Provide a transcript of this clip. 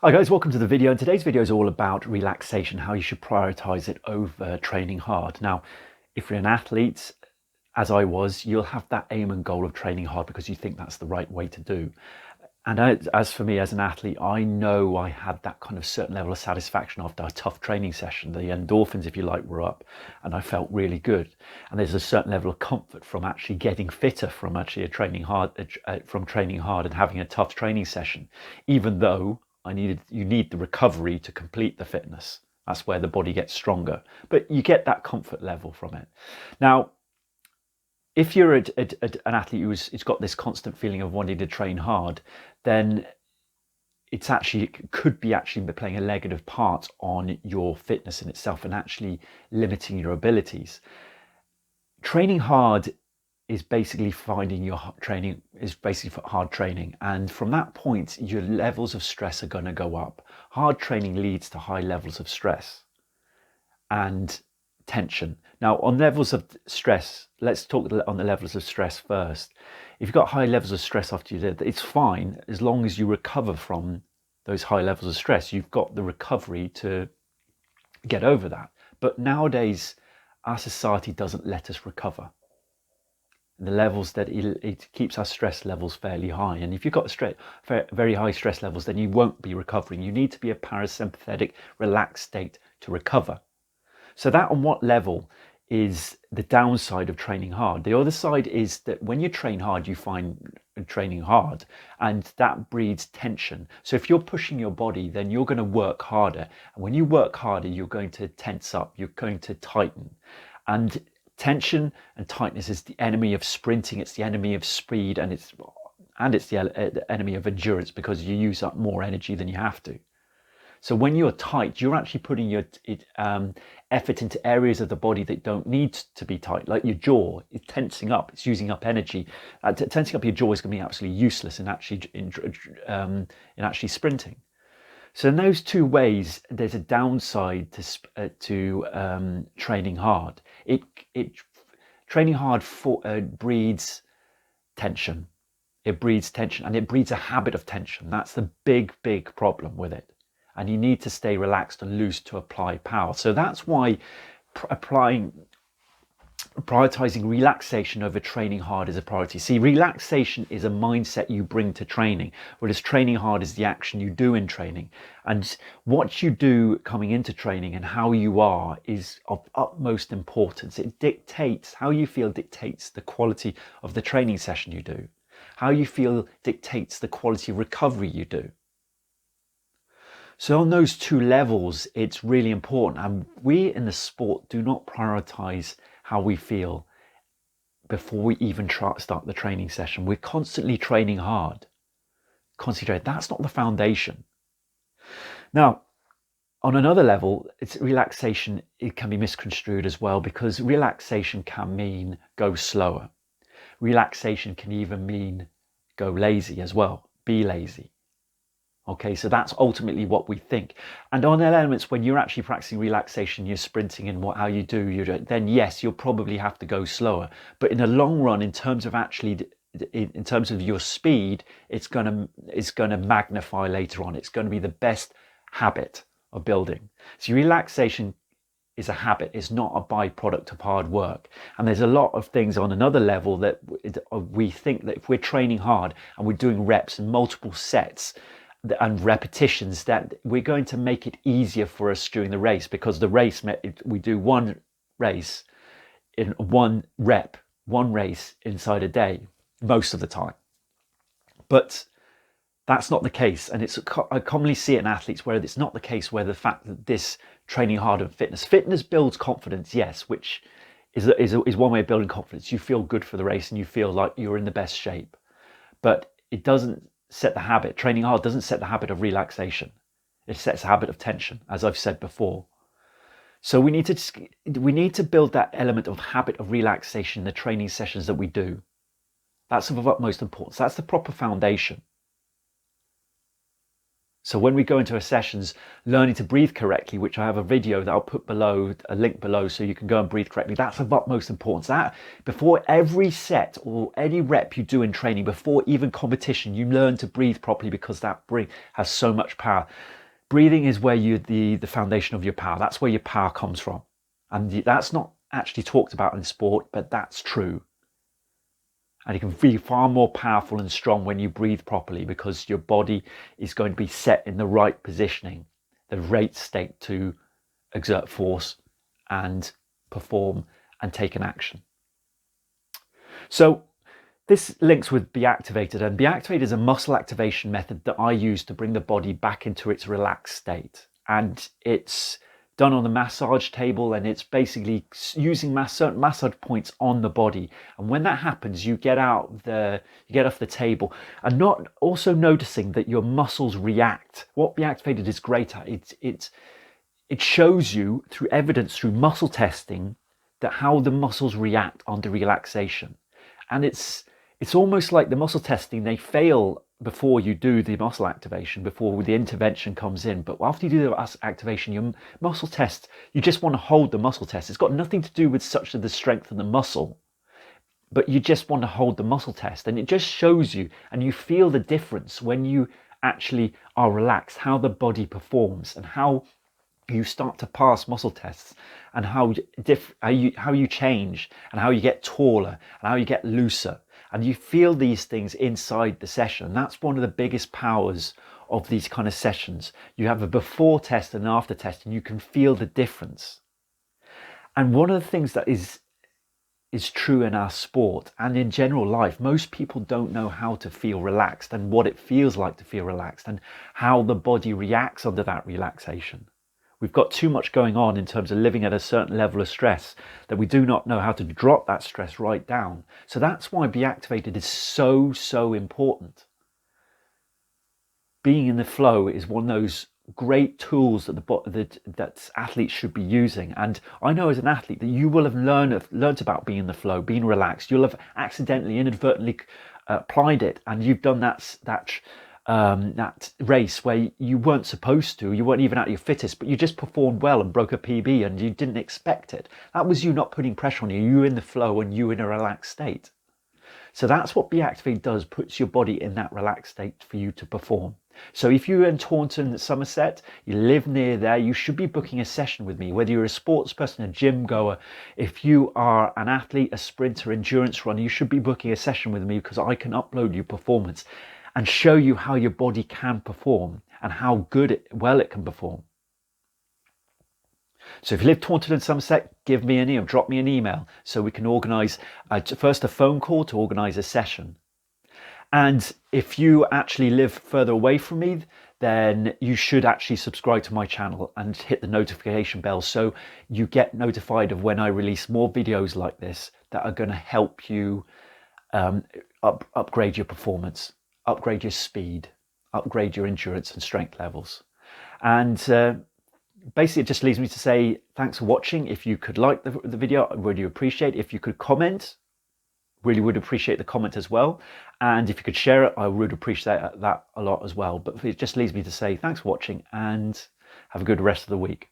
Hi guys, welcome to the video. And today's video is all about relaxation, how you should prioritize it over training hard. Now, if you're an athlete, as I was, you'll have that aim and goal of training hard because you think that's the right way to do. And as for me as an athlete, I know I had that kind of certain level of satisfaction after a tough training session. The endorphins, if you like, were up and I felt really good. And there's a certain level of comfort from actually getting fitter from actually from training hard and having a tough training session, even though you need the recovery to complete the fitness. That's where the body gets stronger, but you get that comfort level from it. Now, if you're an athlete who's got this constant feeling of wanting to train hard, then it could be actually playing a negative part on your fitness in itself and actually limiting your abilities. Training hard is basically hard training, and from that point your levels of stress are going to go up. Hard training leads to high levels of stress and tension. Now, on levels of stress, let's talk on the levels of stress first. If you've got high levels of stress after you did, it's fine as long as you recover from those high levels of stress. You've got the recovery to get over that. But nowadays, our society doesn't let us recover. The levels that it keeps our stress levels fairly high. And if you've got very high stress levels, then you won't be recovering. You need to be a parasympathetic, relaxed state to recover. So that on what level is the downside of training hard. The other side is that when you train hard, you find training hard and that breeds tension. So if you're pushing your body, then you're going to work harder. And when you work harder, you're going to tense up, you're going to tighten. And tension and tightness is the enemy of sprinting, it's the enemy of speed, and it's the enemy of endurance because you use up more energy than you have to. So when you're tight, you're actually putting your effort into areas of the body that don't need to be tight, like your jaw. It's tensing up, it's using up energy. Tensing up your jaw is going to be absolutely useless in actually sprinting. So in those two ways, there's a downside to training hard. Training hard breeds tension. It breeds tension, and it breeds a habit of tension. That's the big problem with it. And you need to stay relaxed and loose to apply power. So that's why prioritizing relaxation over training hard is a priority. See, relaxation is a mindset you bring to training, whereas training hard is the action you do in training. And what you do coming into training and how you are is of utmost importance. How you feel dictates the quality of the training session you do. How you feel dictates the quality of recovery you do. So on those two levels, it's really important. And we in the sport do not prioritize how we feel before we even start the training session. We're constantly training hard. Concentrate. That's not the foundation. Now, on another level, it's relaxation. It can be misconstrued as well, because relaxation can mean go slower. Relaxation can even mean go lazy as well. Be lazy. Okay, so that's ultimately what we think. And on elements, when you're actually practicing relaxation, you're sprinting in how you do, then yes, you'll probably have to go slower. But in the long run, in terms of your speed, it's going to magnify later on. It's going to be the best habit of building. So relaxation is a habit, it's not a byproduct of hard work. And there's a lot of things on another level that we think that if we're training hard and we're doing reps and multiple sets and repetitions, that we're going to make it easier for us during the race, because the race, we do one race in one race inside a day most of the time. But that's not the case, and I commonly see it in athletes where it's not the case, where the fact that this training hard and fitness builds confidence, yes, which is one way of building confidence. You feel good for the race and you feel like you're in the best shape, but it doesn't set the habit. Training hard doesn't set the habit of relaxation. It sets a habit of tension, as I've said before. So we need to build that element of habit of relaxation in the training sessions that we do. That's of utmost importance. That's the proper foundation. So when we go into our sessions, learning to breathe correctly, which I have a video that I'll put below, a link below, so you can go and breathe correctly. That's of utmost importance. That before every set or any rep you do in training, before even competition, you learn to breathe properly, because that breath has so much power. Breathing is where the foundation of your power. That's where your power comes from. And that's not actually talked about in sport, but that's true. And you can be far more powerful and strong when you breathe properly, because your body is going to be set in the right positioning, the right state to exert force and perform and take an action. So this links with Be Activated, and Be Activated is a muscle activation method that I use to bring the body back into its relaxed state. And it's done on the massage table, and it's basically using certain massage points on the body. And when that happens, you get off the table, and not also noticing that your muscles react. What Be Activated is great at, it shows you through evidence, through muscle testing, that how the muscles react under relaxation. And it's almost like the muscle testing, they fail before you do the muscle activation, before the intervention comes in. But after you do the activation, your muscle test, you just want to hold the muscle test. It's got nothing to do with such the strength of the muscle, but you just want to hold the muscle test. And it just shows you, and you feel the difference when you actually are relaxed, how the body performs, and how you start to pass muscle tests, and how you change, and how you get taller, and how you get looser. And you feel these things inside the session. That's one of the biggest powers of these kind of sessions. You have a before test and an after test, and you can feel the difference. And one of the things that is true in our sport and in general life, most people don't know how to feel relaxed, and what it feels like to feel relaxed, and how the body reacts under that relaxation. We've got too much going on in terms of living at a certain level of stress that we do not know how to drop that stress right down. So that's why Be Activated is so, so important. Being in the flow is one of those great tools that athletes should be using. And I know as an athlete that you will have learned about being in the flow, being relaxed. You'll have accidentally, inadvertently applied it, and you've done that race where you weren't supposed to, you weren't even at your fittest, but you just performed well and broke a PB, and you didn't expect it. That was you not putting pressure on you. You were in the flow, and you were in a relaxed state. So that's what Be Activated does, puts your body in that relaxed state for you to perform. So if you're in Taunton, Somerset, you live near there, you should be booking a session with me, whether you're a sports person, a gym goer. If you are an athlete, a sprinter, endurance runner, you should be booking a session with me, because I can upload your performance and show you how your body can perform and how well it can perform. So if you live Taunton and Somerset, drop me an email, so we can organise first a phone call to organise a session. And if you actually live further away from me, then you should actually subscribe to my channel and hit the notification bell, so you get notified of when I release more videos like this that are going to help you upgrade your performance, upgrade your speed, upgrade your endurance and strength levels. And basically it just leaves me to say thanks for watching. If you could like the video, I really appreciate it. If you could comment, really would appreciate the comment as well. And if you could share it, I would appreciate that a lot as well. But it just leaves me to say thanks for watching, and have a good rest of the week.